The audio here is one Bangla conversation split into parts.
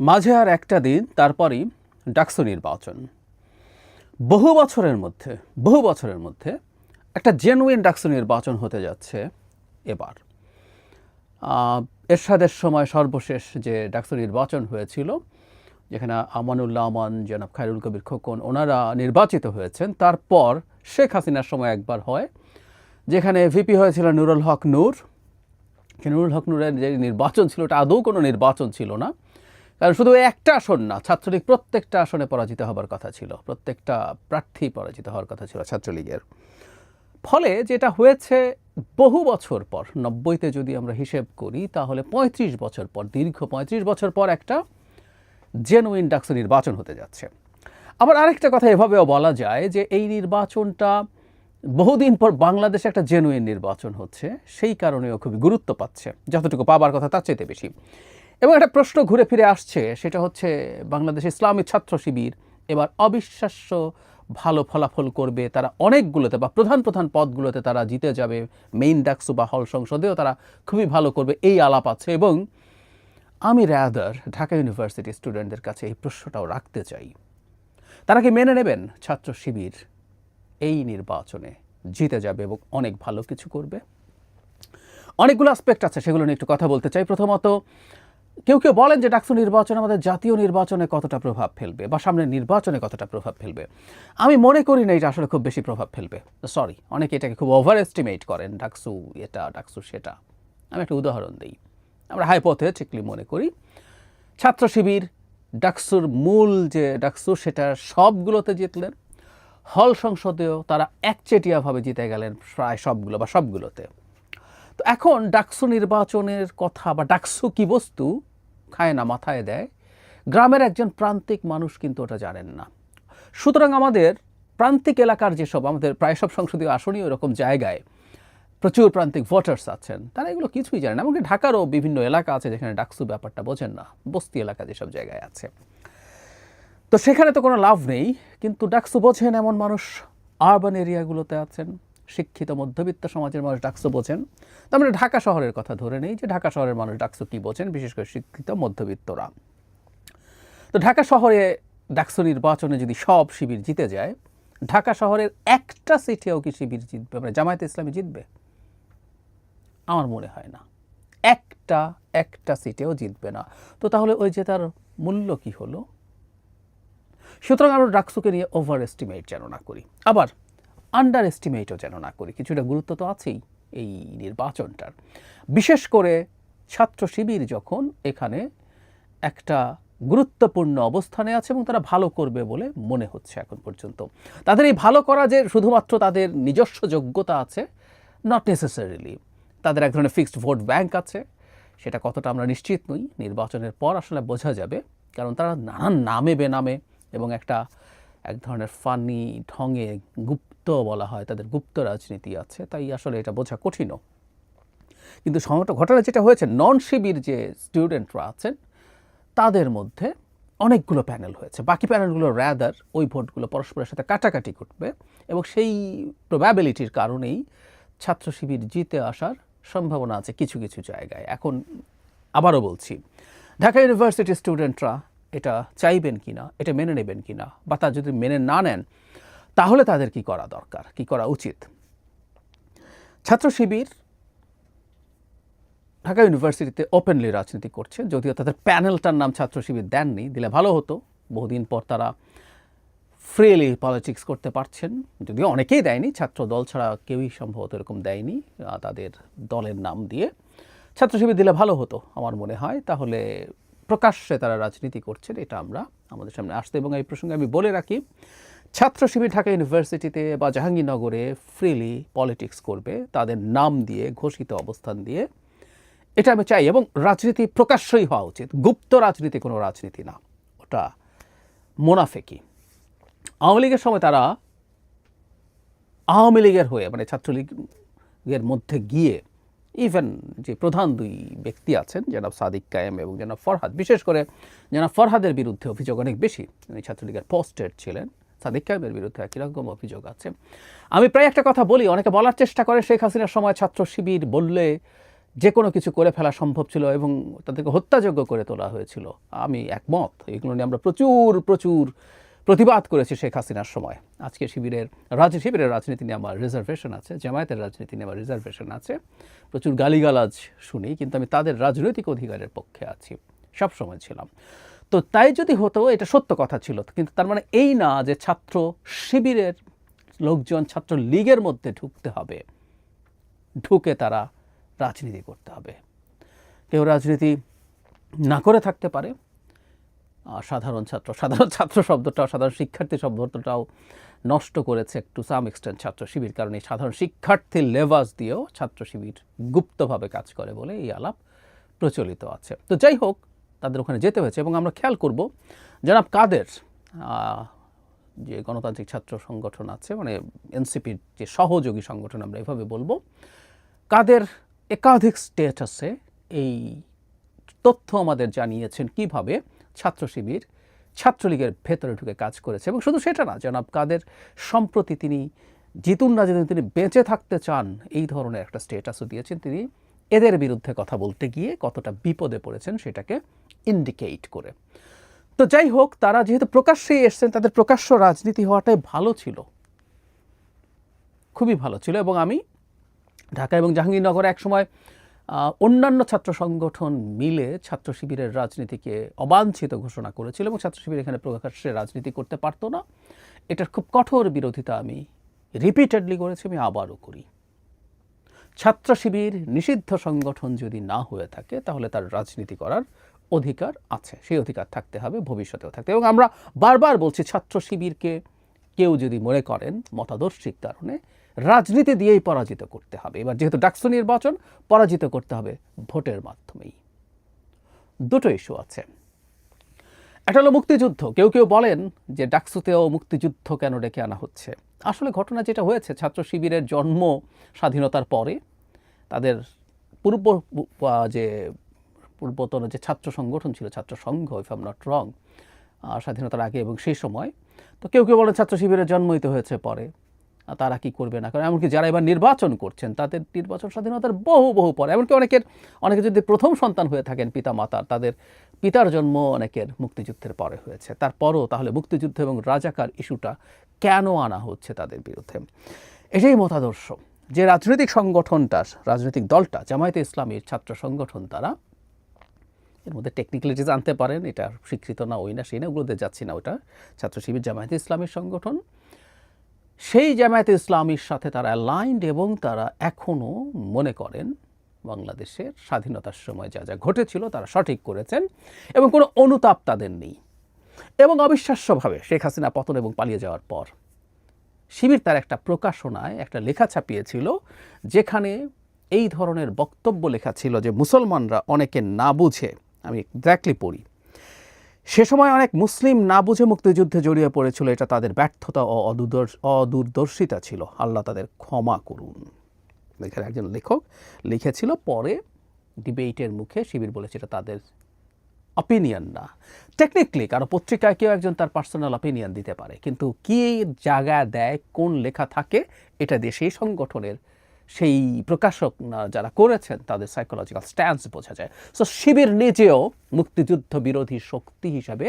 মাঝে আর একটা দিন, তারপরই ডাকসু নির্বাচন। বহু বছরের মধ্যে একটা জেনুইন ডাকসু নির্বাচন হতে যাচ্ছে এবার। এরশাদের সময় সর্বশেষ যে ডাকসু নির্বাচন হয়েছিল, যেখানে আমানুল্লাহ আমান, জনাব খায়রুল কবির খোকন ওনারা নির্বাচিত হয়েছেন, তারপর শেখ হাসিনার সময় একবার হয়, যেখানে ভিপি হয়েছিল নুরুল হক নূর। নুরুল হক নূরের যে নির্বাচন ছিল ওটা আদৌ কোনো নির্বাচন ছিল না, কারণ শুধু একটা আসন না, ছাত্রলীগ প্রত্যেকটা আসনে পরাজিত হবার কথা ছিল, প্রত্যেকটা প্রার্থী পরাজিত হওয়ার কথা ছিল ছাত্রলীগের। ফলে যেটা হয়েছে, বহু বছর পর, 90-তে যদি আমরা হিসেব করি তাহলে 35 বছর পর, দীর্ঘ 35 বছর পর একটা জেনুইন ডাকসু নির্বাচন হতে যাচ্ছে। আবার আরেকটা কথা এভাবেও বলা যায় যে এই নির্বাচনটা বহুদিন পর বাংলাদেশে একটা জেনুইন নির্বাচন হচ্ছে, সেই কারণেও খুবই গুরুত্ব পাচ্ছে, যতটুকু পাবার কথা তার চাইতে বেশি। এবং একটা প্রশ্ন ঘুরে ফিরে আসছে, সেটা হচ্ছে বাংলাদেশ ইসলামী ছাত্র শিবির এবার অবিশ্বাস্য ভালো ফলাফল করবে, তারা অনেকগুলোতে বা প্রধান প্রধান পদগুলোতে তারা জিতে যাবে, মেইন ডাকসু বা হল সংসদেও তারা খুবই ভালো করবে, এই আলাপ আছে। এবং আমি রাদার ঢাকা ইউনিভার্সিটি স্টুডেন্টদের কাছে এই প্রশ্নটাও রাখতে চাই, তারা কি মেনে নেবেন ছাত্র শিবির এই নির্বাচনে জিতে যাবে এবং অনেক ভালো কিছু করবে? অনেকগুলো অ্যাসপেক্ট আছে, সেগুলো নিয়ে একটু কথা বলতে চাই। প্রথমত, কেউ কেউ বলেন যে ডাকসু নির্বাচন আমাদের জাতীয় নির্বাচনে কতটা প্রভাব ফেলবে বা সামনের নির্বাচনে কতটা প্রভাব ফেলবে। আমি মনে করি না এটা আসলে খুব বেশি প্রভাব ফেলবে। সরি, অনেকে এটাকে খুব ওভার এস্টিমেট করেন, ডাকসু এটা ডাকসু সেটা। আমি একটা উদাহরণ দিই। আমরা হাইপোথেটিক্যালি মনে করি ছাত্র শিবির ডাকসুর মূল যে ডাকসু সেটা সবগুলোতে জিতলেন, হল সংসদেও তারা একচেটিয়াভাবে জিতে গেলেন প্রায় সবগুলো বা সবগুলোতে। তো এখন ডাকসু নির্বাচনের কথা বা ডাকসু কি বস্তু খায় না মাথায় দেয়, গ্রামের একজন প্রান্তিক মানুষ কিন্তু ওটা জানেন না। সুতরাং আমাদের প্রান্তিক এলাকার যেসব, আমাদের প্রায় সব সংসদীয় আসনই ওরকম জায়গায় প্রচুর প্রান্তিক ভোটার্স আছেন, তারা এগুলো কিছুই জানেন না। এমনকি ঢাকারও বিভিন্ন এলাকা আছে যেখানে ডাকসু ব্যাপারটা বোঝেন না, বস্তি এলাকা যেসব জায়গায় আছে। তো সেখানে তো কোনো লাভ নেই, কিন্তু ডাকসু বোঝেন এমন মানুষ আরবান এরিয়াগুলোতে আছেন, শিক্ষিত মধ্যবিত্ত সমাজের মানুষ ডাকসু বোঝেন। তো আমরা ঢাকা শহরের কথা ধরে নেই যে ঢাকা শহরের মানুষ ডাকসু কী বোঝেন, বিশেষ করে শিক্ষিত মধ্যবিত্তরা। তো ঢাকা শহরে ডাকসু নির্বাচনে যদি সব শিবির জিতে যায়, ঢাকা শহরের একটা সিটেও কি শিবির জিতবে, মানে জামায়াতে ইসলামী জিতবে? আমার মনে হয় না, একটা সিটেও জিতবে না। তো তাহলে ওই যে তার মূল্য কি হলো? সুতরাং আমরা ডাকসুকে নিয়ে ওভার এস্টিমেট যেন না করি, আবার আন্ডার এস্টিমেটও যেন না করি। কিছুটা গুরুত্ব তো আছেই এই নির্বাচনটার, বিশেষ করে ছাত্র শিবির যখন এখানে একটা গুরুত্বপূর্ণ অবস্থানে আছে এবং তারা ভালো করবে বলে মনে হচ্ছে এখন পর্যন্ত। তাদের এই ভালো করা যে শুধুমাত্র তাদের নিজস্ব যোগ্যতা আছে, নট নেসেসারিলি। তাদের এক ধরনের ফিক্সড ভোট ব্যাংক আছে, সেটা কতটা আমরা নিশ্চিত নই, নির্বাচনের পর আসলে বোঝা যাবে। কারণ তারা নানান নামে বেনামে এবং এক ধরনের ফানি ঢঙে গুপ্ত বলা হয়, তাদের গুপ্ত রাজনীতি আছে, তাই আসলে এটা বোঝা কঠিনও। কিন্তু ঘটনা যেটা হয়েছে, নন শিবির যে স্টুডেন্টরা আছেন তাদের মধ্যে অনেকগুলো প্যানেল হয়েছে, বাকি প্যানেলগুলো রাদার ওই ভোটগুলো পরস্পরের সাথে কাটাকাটি করবে এবং সেই প্রবাবিলিটির কারণেই ছাত্র শিবির জিতে আসার সম্ভাবনা আছে কিছু কিছু জায়গায়। এখন আবারও বলছি, ঢাকা ইউনিভার্সিটির স্টুডেন্টরা এটা চাইবেন কিনা, এটা মেনে নেবেন কিনা, বা তা যদি মেনে না নেন তাহলে তাদের কি করা দরকার, কি করা উচিত। ছাত্র শিবির ঢাকা ইউনিভার্সিটিতে ওপেনলি রাজনীতি করছে, যদিও তাদের প্যানেলটার নাম ছাত্র শিবির দেননি, দিলে ভালো হতো। বহুদিন পর তারা ফ্রিলি পলিটিক্স করতে পারছেন, যদিও অনেকেই দেয়নি, ছাত্র দল ছাড়া কেউই সম্ভবত এরকম দেয়নি তাদের দলের নাম দিয়ে। ছাত্র শিবির দিলে ভালো হতো আমার মনে হয়, তাহলে প্রকাশ্যে তারা রাজনীতি করছেন এটা আমরা আমাদের সামনে আসতে। এবং এই প্রসঙ্গে আমি বলে রাখি, ছাত্র শিবির ঢাকা ইউনিভার্সিটিতে বা জাহাঙ্গীরনগরে ফ্রিলি পলিটিক্স করবে তাদের নাম দিয়ে, ঘোষিত অবস্থান দিয়ে, এটা আমি চাই। এবং রাজনীতি প্রকাশ্যই হওয়া উচিত, গুপ্ত রাজনীতি কোনো রাজনীতি না, ওটা মোনাফেকি। আওয়ামী লীগের সময় তারা আওয়ামী লীগের হয়ে, মানে ছাত্রলীগের মধ্যে গিয়ে, ইভেন যে প্রধান দুই ব্যক্তি আছেন জনাব সাদিক কায়েম এবং জনাব ফরহাদ, বিশেষ করে জনাব ফরহাদের বিরুদ্ধে অভিযোগ অনেক বেশি, উনি ছাত্রলীগের পোস্টেড ছিলেন। সাদিক কায়েমের বিরুদ্ধে একই রকম অভিযোগ আছে। আমি প্রায় একটা কথা বলি, অনেকে বলার চেষ্টা করে শেখ হাসিনার সময় ছাত্র শিবির বললে যে কোনো কিছু করে ফেলা সম্ভব ছিল এবং তাদেরকে হত্যাযোগ্য করে তোলা হয়েছিল। আমি একমত, এগুলো নিয়ে আমরা প্রচুর প্রতিবাদ করেছি শেখ হাসিনার সময়। আজকে শিবিরের রাজনীতি নিয়ে আমার রিজার্ভেশন আছে, জামায়াতের রাজনীতি নিয়ে আমার রিজার্ভেশন আছে, প্রচুর গালিগালাজ শুনি, কিন্তু আমি তাদের রাজনৈতিক অধিকারের পক্ষে আছি, সব সময় ছিলাম। তো তাই যদি হতো, এটা সত্য কথা ছিল, কিন্তু তার মানে এই না যে ছাত্র শিবিরের লোকজন ছাত্র লীগের মধ্যে ঢুকতে হবে, ঢুকে তারা রাজনীতি করতে হবে। কেউ রাজনীতি না করে থাকতে পারে। সাধারণ ছাত্র শব্দটাও, সাধারণ শিক্ষার্থী শব্দটাও নষ্ট করেছে একটু সাম এক্সটেন্ট ছাত্র শিবির, কারণ এই সাধারণ শিক্ষার্থীর লেবাস দিয়েও ছাত্র শিবির গুপ্তভাবে কাজ করে বলে এই আলাপ প্রচলিত আছে। তো যাই হোক, তাদের ওখানে যেতে হয়েছে। এবং আমরা খেয়াল করব, জনাব কাদের যে গণতান্ত্রিক ছাত্র সংগঠন আছে, মানে এনসিপির যে সহযোগী সংগঠন আমরা এভাবে বলবো, কাদের একাধিক স্টেটাসে এই তথ্য আমাদের জানিয়েছেন কিভাবে ছাত্র শিবির ছাত্রলীগের ভেতরে ঢুকে কাজ করেছে। এবং শুধু সেটা না, জনাব কাদের সম্প্রতি তিনি জিতুন না জিতুন তিনি বেঁচে থাকতে চান এই ধরনের একটা স্টেটাসও দিয়েছেন। তিনি এদের বিরুদ্ধে কথা বলতে গিয়ে কতটা বিপদে পড়েছেন সেটাকে ইন্ডিকেট করে। তো যাই হোক, তারা যেহেতু প্রকাশ্যেই এসছেন, তাদের প্রকাশ্য রাজনীতি হওয়াটাই ভালো ছিল, খুবই ভালো ছিল। এবং আমি ঢাকা এবং জাহাঙ্গীরনগরে একসময় অন্যান্য ছাত্র সংগঠন মিলে ছাত্র শিবিরের রাজনীতিকে অবাঞ্ছিত ঘোষণা করেছিল এবং ছাত্র শিবির এখানে প্রকাশ্যে রাজনীতি করতে পারতো না। এটার খুব কঠোর বিরোধিতা আমি রিপিটেডলি করেছি, আমি আবারও করি। ছাত্র শিবির নিষিদ্ধ সংগঠন যদি না হয়ে থাকে তাহলে তার রাজনীতি করার অধিকার আছে, সেই অধিকার থাকতে হবে, ভবিষ্যতেও থাকতে। এবং আমরা বারবার বলছি, ছাত্র শিবিরকে কেউ যদি মনে করেন মতাদর্শিক কারণে রাজনীতি দিয়েই পরাজিত করতে হবে, এবার যেহেতু ডাকসু নির্বাচন, পরাজিত করতে হবে ভোটের মাধ্যমেই। দুটো ইস্যু আছে, একটা হলো মুক্তিযুদ্ধ। কেউ কেউ বলেন যে ডাকসুতেও মুক্তিযুদ্ধ কেন ডেকে আনা হচ্ছে। আসলে ঘটনা যেটা হয়েছে, ছাত্র শিবিরের জন্ম স্বাধীনতার পরে, তাদের পূর্বতন যে ছাত্র সংগঠন ছিল, ছাত্র সংঘ, if I am not wrong, স্বাধীনতার আগে এবং সেই সময়। তো কেউ কেউ বলেন ছাত্র শিবিরের জন্মই তো হয়েছে পরে, তারা কি করবে না, কারণ এমনকি যারা এবার নির্বাচন করছেন তাদের নির্বাচন স্বাধীনতার বহু পরে। এমনকি অনেকে যদি প্রথম সন্তান হয়ে থাকেন পিতা মাতার, তাদের পিতার জন্ম অনেকের মুক্তিযুদ্ধের পরে হয়েছে। তারপরও তাহলে মুক্তিযুদ্ধ এবং রাজাকার ইস্যুটা কেন আনা হচ্ছে তাদের বিরুদ্ধে? এটাই মতাদর্শ যে রাজনৈতিক সংগঠনটা, রাজনৈতিক দলটা জামায়াতে ইসলামীর ছাত্র সংগঠন, তারা এর মধ্যে টেকনিক্যালিটিস আনতে পারেন, এটা স্বীকৃত না, ওই না সেই না, ওগুলোতে যাচ্ছি না, ওটা ছাত্র শিবির জামায়াতে ইসলামীর সংগঠন। সেই জামায়াতে ইসলামীর সাথে তারা অ্যালাইন্ড এবং তারা এখনও মনে করেন বাংলাদেশের স্বাধীনতার সময় যা যা ঘটেছিল তারা সঠিক করেছেন এবং কোনো অনুতাপ তাদের নেই। এবং অবিশ্বাস্যভাবে শেখ হাসিনা পতন এবং পালিয়ে যাওয়ার পর শিবির তার একটা প্রকাশনায় একটা লেখা ছাপিয়েছিল, যেখানে এই ধরনের বক্তব্য লেখা ছিল যে মুসলমানরা অনেকে না বুঝে, আমি এক্স্যাক্টলি পড়ি, সে সময় অনেক মুসলিম না বুঝে মুক্তিযুদ্ধে জড়িয়ে পড়েছিল, এটা তাদের ব্যর্থতা ও অদূরদর্শিতা ছিল, আল্লাহ তাদের ক্ষমা করুন। এখানে একজন লেখক লিখেছিল, পরে ডিবেটের মুখে শিবির বলেছে এটা তাদের অপিনিয়ন না। টেকনিক্যালি কারো পত্রিকায় কেউ একজন তার পার্সোনাল অপিনিয়ন দিতে পারে, কিন্তু কি জায়গা দেয়, কোন লেখা থাকে, এটা দিয়ে সেই সংগঠনের সেই প্রকাশক যারা করেছেন তাদের সাইকোলজিক্যাল স্ট্যান্স বোঝা যায়। সো শিবির নিজেও মুক্তিযুদ্ধ বিরোধী শক্তি হিসাবে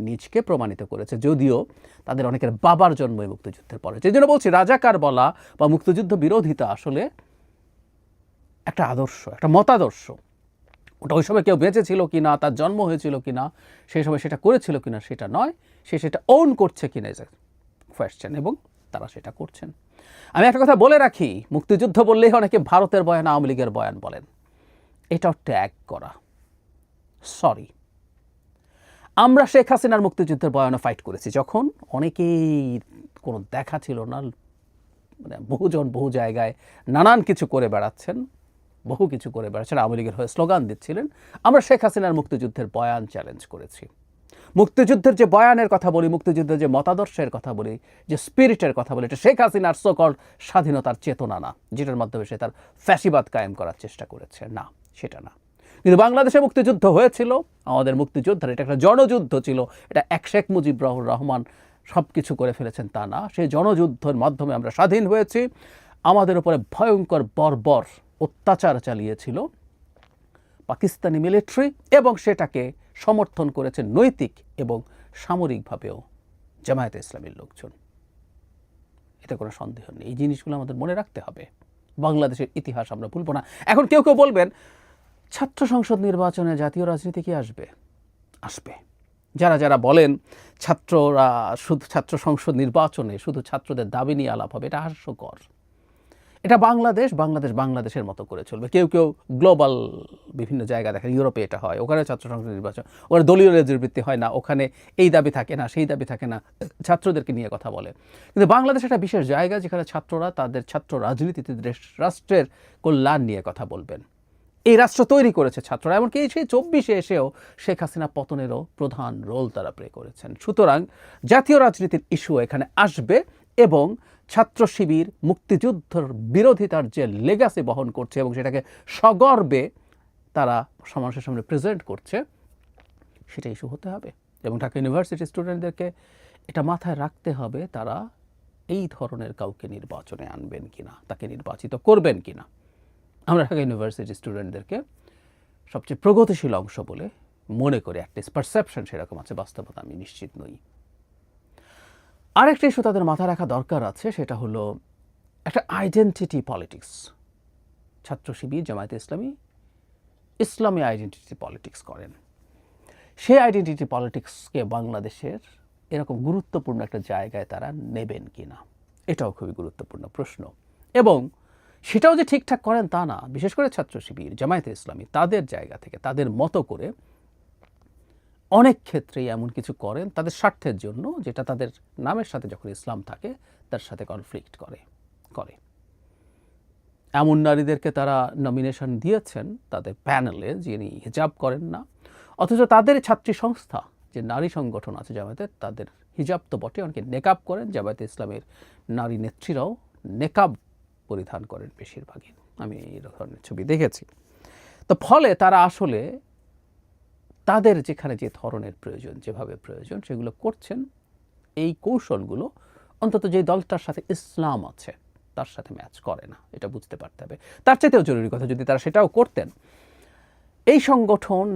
নিজকে প্রমাণিত করেছে, যদিও তাদের অনেকের বাবার জন্মই মুক্তিযুদ্ধের পরে। সেই জন্য বলছি, রাজাকার বলা বা মুক্তিযুদ্ধ বিরোধিতা আসলে একটা আদর্শ, একটা মতাদর্শ। ওটা ওই সময় কেউ বেঁচে ছিল কি না, তার জন্ম হয়েছিল কি না, সেই সময় সেটা করেছিল কি না সেটা নয়, সে সেটা ওন করছে কি না কোয়েশ্চেন, এবং তারা সেটা করছেন। আমি একটা কথা বলে রাখি, মুক্তিযুদ্ধ বললেই অনেকে ভারতের বয়ান, আওয়ামী লীগের বয়ান বলেন, এটাও ট্যাগ করা। সরি, আমরা শেখ হাসিনার মুক্তিযুদ্ধের বয়ানে ফাইট করেছি, যখন অনেকেই কোনো দেখা ছিল না, মানে বহুজন বহু জায়গায় নানান কিছু করে বেড়াচ্ছেন, বহু কিছু করে বেড়াচ্ছেন, আওয়ামী লীগের হয়ে স্লোগান দিচ্ছিলেন। আমরা শেখ হাসিনার মুক্তিযুদ্ধের বয়ান চ্যালেঞ্জ করেছি। মুক্তিযুদ্ধের যে বয়ানের কথা বলি, মুক্তিযুদ্ধের যে মতাদর্শের কথা বলি, যে স্পিরিটের কথা বলি, এটা শেখ হাসিনার সকল স্বাধীনতার চেতনা না, যেটার মাধ্যমে সে তার ফ্যাসিবাদ কায়েম করার চেষ্টা করেছে, না, সেটা না। কিন্তু বাংলাদেশে মুক্তিযুদ্ধ হয়েছিল, আমাদের মুক্তিযোদ্ধার, এটা একটা জনযুদ্ধ ছিল, এটা এক শেখ মুজিবুর রহমান সব কিছু করে ফেলেছেন তা না, সেই জনযুদ্ধের মাধ্যমে আমরা স্বাধীন হয়েছি। আমাদের উপরে ভয়ঙ্কর বর্বর অত্যাচার চালিয়েছিল পাকিস্তানি মিলিটারি এবং সেটাকে সমর্থন করেছে নৈতিক এবং সামরিকভাবেও জামায়াতে ইসলামীর লোকজন। এতে কোনো সন্দেহ নেই। এই জিনিসগুলো আমাদের মনে রাখতে হবে। বাংলাদেশের ইতিহাস আমরা ভুলব না। এখন কেউ কেউ বলবেন ছাত্র সংসদ নির্বাচনে জাতীয় রাজনীতি কি আসবে? আসবে। যারা যারা বলেন ছাত্ররা শুধু ছাত্র সংসদ নির্বাচনে শুধু ছাত্রদের দাবি নিয়ে আলাপ হবে, এটা হাস্যকর। এটা বাংলাদেশের মতো করে চলবে। কেউ কেউ গ্লোবাল বিভিন্ন জায়গা দেখেন, ইউরোপে এটা হয়, ওখানে ছাত্র সংসদ নির্বাচন, ওখানে দলীয় রাজনীতি হয় না, ওখানে এই দাবি থাকে না, সেই দাবি থাকে না, ছাত্রদেরকে নিয়ে কথা বলে। কিন্তু বাংলাদেশ একটা বিশেষ জায়গা যেখানে ছাত্ররা তাদের ছাত্র রাজনীতিতে রাষ্ট্রের কল্যাণ নিয়ে কথা বলবেন। এই রাষ্ট্র তৈরি করেছে ছাত্ররা, এমনকি সেই 24-এ এসেও শেখ হাসিনা পতনেরও প্রধান রোল তারা প্লে করেছেন। সুতরাং জাতীয় রাজনীতির ইস্যু এখানে আসবে এবং ছাত্র শিবির মুক্তিযুদ্ধের বিরোধিতার যে লেগাসি বহন করছে এবং সেটাকে সগর্বে তারা সমাজের সামনে প্রেজেন্ট করছে, সেটা ইস্যু হতে হবে। এবং ঢাকা ইউনিভার্সিটি স্টুডেন্টদেরকে এটা মাথায় রাখতে হবে, তারা এই ধরনের কাউকে নির্বাচনে আনবেন কিনা, তাকে নির্বাচিত করবেন কিনা। আমরা ঢাকা ইউনিভার্সিটি স্টুডেন্টদেরকে সবচেয়ে প্রগতিশীল অংশ বলে মনে করি, অ্যাটলিস্ট পারসেপশন সেরকম আছে, বাস্তবতা আমি নিশ্চিত নই। আরেকটা ইস্যু তাদের মাথায় রাখা দরকার আছে, সেটা হলো একটা আইডেন্টিটি পলিটিক্স। ছাত্র শিবির, জামায়াতে ইসলামী ইসলামী আইডেন্টিটি পলিটিক্স করেন। সেই আইডেন্টিটি পলিটিক্সকে বাংলাদেশের এরকম গুরুত্বপূর্ণ একটা জায়গায় তারা নেবেন কিনা, এটাও খুবই গুরুত্বপূর্ণ প্রশ্ন। এবং সেটাও যে ঠিকঠাক করেন তা না, বিশেষ করে ছাত্র শিবির, জামায়াতে ইসলামী তাদের জায়গা থেকে তাদের মতো করে অনেক ক্ষেত্রেই এমন কিছু করেন তাদের স্বার্থের জন্য, যেটা তাদের নামের সাথে যখন ইসলাম থাকে তার সাথে কনফ্লিক্ট করে। এমন নারীদেরকে তারা নমিনেশন দিয়েছেন তাদের প্যানেলে, যিনি হিজাব করেন না, অথচ তাদের ছাত্রী সংস্থা যে নারী সংগঠন আছে জামায়াতের, তাদের হিজাব তো বটে, অনেকে নেকাব করেন। জামায়াতে ইসলামের নারী নেত্রীরাও নেকাব পরিধান করেন বেশিরভাগই, আমি এই ধরনের ছবি দেখেছি। তো ফলে তারা আসলে তাদের যেখানে যে ধরনের প্রয়োজন, যেভাবে প্রয়োজন, সেগুলো করছেন। এই কৌশলগুলো অন্তত যে দলটার সাথে ইসলাম আছে তার সাথে ম্যাচ করে না, এটা বুঝতে পারতে হবে। তার চাইতেও জরুরি কথা, যদি তারা সেটাও করতেন, এই সংগঠন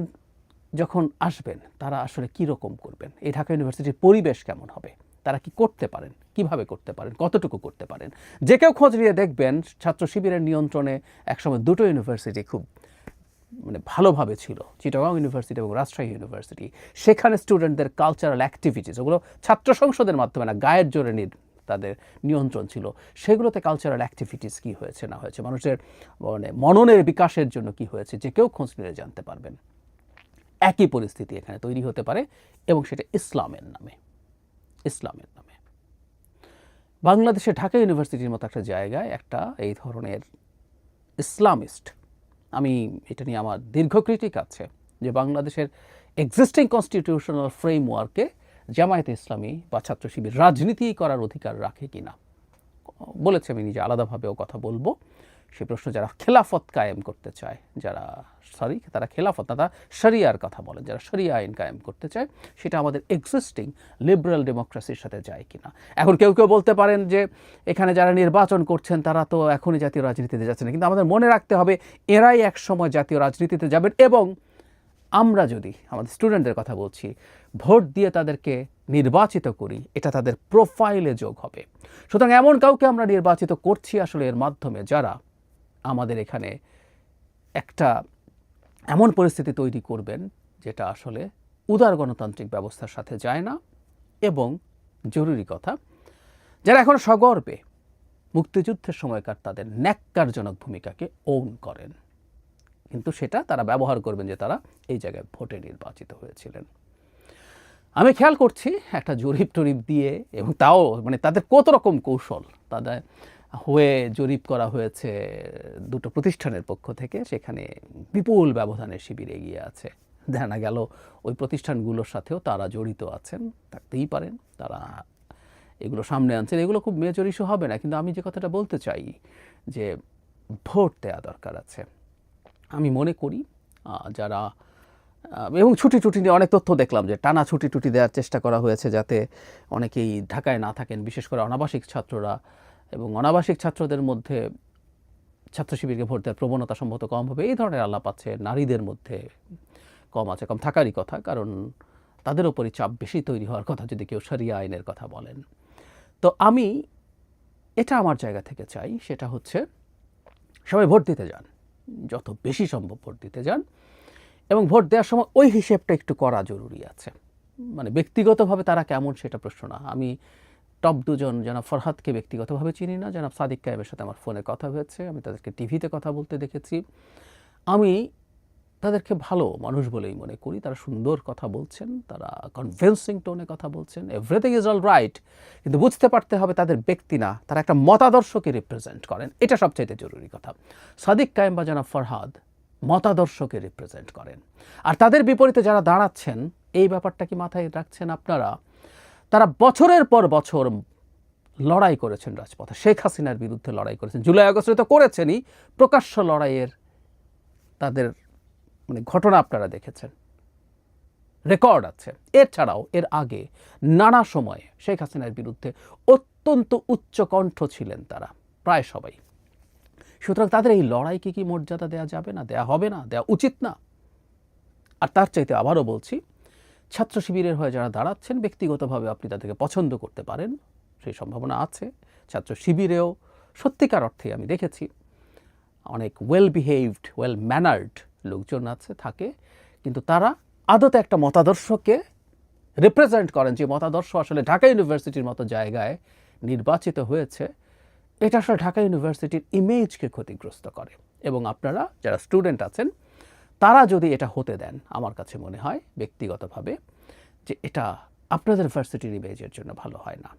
যখন আসবেন তারা আসলে কীরকম করবেন, এই ঢাকা ইউনিভার্সিটির পরিবেশ কেমন হবে, তারা কি করতে পারেন, কিভাবে করতে পারেন, কতটুকু করতে পারেন। যে কেউ খোঁজ নিয়ে দেখবেন ছাত্র শিবিরের নিয়ন্ত্রণে একসময় দুটো ইউনিভার্সিটি খুব ভালোভাবে ছিল, চিটাগং ইউনিভার্সিটি এবং রাজশাহী ইউনিভার্সিটি। সেখানে স্টুডেন্টদের কালচারাল অ্যাক্টিভিটিস, ওগুলো ছাত্র সংসদের মাধ্যমে না, গায়ের জোরে তাদের নিয়ন্ত্রণ ছিল। সেগুলোতে কালচারাল অ্যাক্টিভিটিস কী হয়েছে না হয়েছে, মানুষের মননের বিকাশের জন্য কি হয়েছে, যে কেউ খোঁজ নিয়ে জানতে পারবেন। একই পরিস্থিতি এখানে তৈরি হতে পারে এবং সেটা ইসলামের নামে। বাংলাদেশে ঢাকা ইউনিভার্সিটির মতো একটা জায়গায় একটা এই ধরনের ইসলামিস্ট, আমি এটা নিয়ে আমার দীর্ঘ ক্রিটিক আছে যে বাংলাদেশের এক্সিস্টিং কনস্টিটিউশনাল ফ্রেমওয়ার্কে জামায়াতে ইসলামী বা ছাত্র শিবির রাজনীতি করার অধিকার রাখে কিনা। বলেছে, আমি নিজে আলাদাভাবেও কথা বলবো। সে প্রশ্ন যারা খেলাফত কায়েম করতে চায়, তারা খেলাফত না, তারা শরিয়ার কথা বলেন, যারা শরিয়া আইন কায়েম করতে চায়, সেটা আমাদের এক্সিস্টিং লিবারাল ডেমোক্রেসির সাথে যায় কিনা। এখন কেউ কেউ বলতে পারেন যে এখানে যারা নির্বাচন করছেন তারা তো এখনই জাতীয় রাজনীতিতে যাচ্ছে না, কিন্তু আমাদের মনে রাখতে হবে এরাই এক সময় জাতীয় রাজনীতিতে যাবেন। এবং আমরা যদি আমাদের স্টুডেন্টদের কথা বলছি, ভোট দিয়ে তাদেরকে নির্বাচিত করি, এটা তাদের প্রোফাইলে যোগ হবে। সুতরাং এমন কাউকে আমরা নির্বাচিত করছি আসলে এর মাধ্যমে যারা আমাদের এখানে একটা এমন পরিস্থিতি তৈরি করবেন যেটা আসলে উদার গণতান্ত্রিক ব্যবস্থার সাথে যায় না। এবং জরুরি কথা, যারা এখন সগর্বে মুক্তিযুদ্ধের সময়কার তাদের ন্যাক্কারজনক ভূমিকাকে ওন করেন, কিন্তু সেটা তারা ব্যবহার করবেন যে তারা এই জায়গায় ভোটে নির্বাচিত হয়েছিলেন। আমি খেয়াল করছি একটা জরিপ টরিপ দিয়ে, এবং তাও তাদের কত রকম কৌশল তাদের হয়ে জরিপ করা হয়েছে দুটো প্রতিষ্ঠানের পক্ষ থেকে, সেখানে বিপুল ব্যবধানে শিবির এগিয়ে আছে। জানা গেল ওই প্রতিষ্ঠানগুলোর সাথেও তারা জড়িত আছেন, থাকতেই পারেন, তারা এগুলো সামনে আনছেন। এগুলো খুব মেজর ইস্যু হবে না, কিন্তু আমি যে কথাটা বলতে চাই যে ভোট দেওয়া দরকার আছে। আমি মনে করি যারা, এবং ছুটি নিয়ে অনেক তথ্য দেখলাম যে টানা ছুটি দেওয়ার চেষ্টা করা হয়েছে যাতে অনেকেই ঢাকায় না থাকেন, বিশেষ করে অনাবাসিক ছাত্ররা। এবং অনাবাসিক ছাত্রদের মধ্যে ছাত্র শিবিরকে ভোট দেওয়ার প্রবণতা সম্ভবত কম হবে, এই ধরনের আলাপ আছে। নারীদের মধ্যে কম আছে, কম থাকারই কথা, কারণ তাদের ওপরই চাপ বেশি তৈরি হওয়ার কথা যদি কেউ শরিয়া আইনের কথা বলেন। তো আমি এটা আমার জায়গা থেকে চাই, সেটা হচ্ছে সবাই ভোট দিতে যান, যত বেশি সম্ভব ভোট দিতে যান, এবং ভোট দেওয়ার সময় ওই হিসেবটা একটু করা জরুরি আছে। মানে ব্যক্তিগতভাবে তারা কেমন সেটা প্রশ্ন না। আমি টপ দুজন জনাব ফরহাদকে ব্যক্তিগতভাবে চিনি না, জনাব সাদিক কায়েমের সাথে আমার ফোনে কথা হয়েছে, আমি তাদেরকে টিভিতে কথা বলতে দেখেছি। আমি তাদেরকে ভালো মানুষ বলেই মনে করি। তারা সুন্দর কথা বলছেন, তারা কনভিন্সিং টোনে কথা বলছেন, এভরিথিং ইজ অল রাইট। কিন্তু বুঝতে পারতে হবে তাদের ব্যক্তি না, তারা একটা মতাদর্শকে রিপ্রেজেন্ট করেন, এটা সবচাইতে জরুরি কথা। সাদিক কায়েম বা জনাব ফরহাদ মতাদর্শকে রিপ্রেজেন্ট করেন, আর তাদের বিপরীতে যারা দাঁড়াচ্ছেন এই ব্যাপারটা কি মাথায় রাখছেন আপনারা? তারা বছরের পর বছর লড়াই করেছেন রাজপথে, শেখ হাসিনার বিরুদ্ধে লড়াই করেছেন, জুলাই আগস্টে তো করেছেনই, প্রকাশ্য লড়াইয়ের তাদের মানে ঘটনা আপনারা দেখেছেন, রেকর্ড আছে। এছাড়াও এর আগে নানা সময়ে শেখ হাসিনার বিরুদ্ধে অত্যন্ত উচ্চ কণ্ঠ ছিলেন তারা, প্রায় সবাই। সুতরাং তাদের এই লড়াইকে কি মর্যাদা দেওয়া যাবে না, দেওয়া হবে না, দেওয়া উচিত না? আর তার চাইতে আবারও বলছি, ছাত্র শিবিরের হয়ে যারা দাঁড়াচ্ছেন ব্যক্তিগতভাবে আপনি তাদেরকে পছন্দ করতে পারেন, সেই সম্ভাবনা আছে। ছাত্র শিবিরেও সত্যিকার অর্থে আমি দেখেছি অনেক ওয়েল বিহেভড, ওয়েল ম্যানার্ড লোকজন আছে, থাকে, কিন্তু তারা আদতে একটা মতাদর্শকে রিপ্রেজেন্ট করেন, যে মতাদর্শ আসলে ঢাকা ইউনিভার্সিটির মতো জায়গায় নির্বাচিত হয়েছে, এটা আসলে ঢাকা ইউনিভার্সিটির ইমেজকে ক্ষতিগ্রস্ত করে। এবং আপনারা যারা স্টুডেন্ট আছেন তারা যদি এটা হতে দেন, আমার কাছে মনে হয় ব্যক্তিগতভাবে যে এটা আপনাদের ভার্সিটির ইমেজের জন্য ভালো হয় না।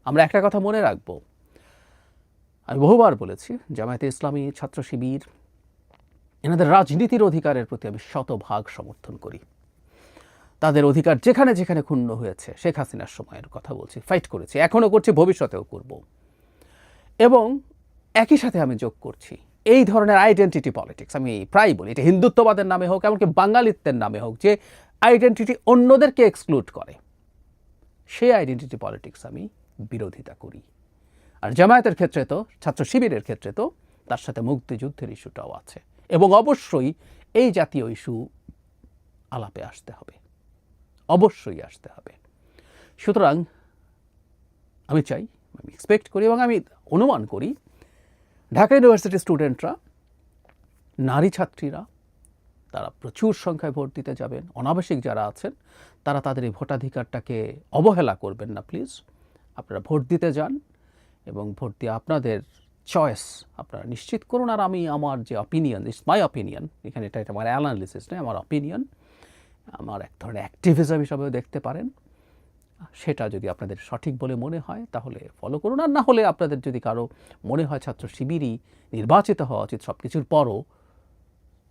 আমরা একটা কথা মনে রাখবো, আমি বহুবার বলেছি, জামায়াতে ইসলামী, ছাত্র শিবির, এনাদের রাজনীতির অধিকারের প্রতি আমি শতভাগ সমর্থন করি। তাদের অধিকার যেখানে যেখানে ক্ষুণ্ণ হয়েছে, শেখ হাসিনার সময়ের কথা বলছি, ফাইট করেছি, এখনও করছি, ভবিষ্যতেও করব। এবং একই সাথে আমি যোগ করছি এই ধরনের আইডেন্টিটি পলিটিক্স, আমি প্রায় বলি এটা হিন্দুত্ববাদের নামে হোক, এমনকি বাঙালিত্বের নামে হোক, যে আইডেন্টিটি অন্যদেরকে এক্সক্লুড করে, সেই আইডেন্টিটি পলিটিক্স আমি বিরোধিতা করি। আর জামায়াতের ক্ষেত্রে তো, ছাত্র শিবিরের ক্ষেত্রে তো তার সাথে মুক্তিযুদ্ধের ইস্যুটাও আছে, এবং অবশ্যই এই জাতীয় ইস্যু আলাপে আসতে হবে, অবশ্যই আসতে হবে। সুতরাং আমি চাই, আমি এক্সপেক্ট করি এবং আমি অনুমান করি ঢাকা ইউনিভার্সিটির স্টুডেন্টরা, নারী ছাত্রীরা, তারা প্রচুর সংখ্যায় ভোট দিতে যাবেন। অনাবশ্যিক যারা আছেন তারা তাদের এই ভোটাধিকারটাকে অবহেলা করবেন না প্লিজ। আপনারা ভোট দিতে যান এবং ভোট দিয়ে আপনাদের চয়েস আপনারা নিশ্চিত করুন। আর আমি আমার যে অপিনিয়ন, ইটস মাই অপিনিয়ন, এখানে এটা আমার অ্যানালিসিস নয়, আমার অপিনিয়ন, আমার এক ধরনের অ্যাক্টিভিজম হিসাবেও দেখতে পারেন, সেটা যদি আপনাদের সঠিক বলে মনে হয় তাহলে ফলো করুন। আর না হলে আপনাদের যদি কারো মনে হয় ছাত্র শিবিরই নির্বাচিত হওয়া উচিত সব কিছুর পরও,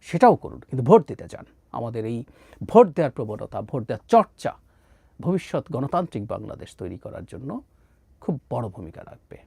সেটাও করুন, কিন্তু ভোট দিতে যান। আমাদের এই ভোট দেওয়ার প্রবণতা, ভোট দেওয়ার চর্চা ভবিষ্যৎ গণতান্ত্রিক বাংলাদেশ তৈরি করার জন্য খুব বড় ভূমিকা রাখবে।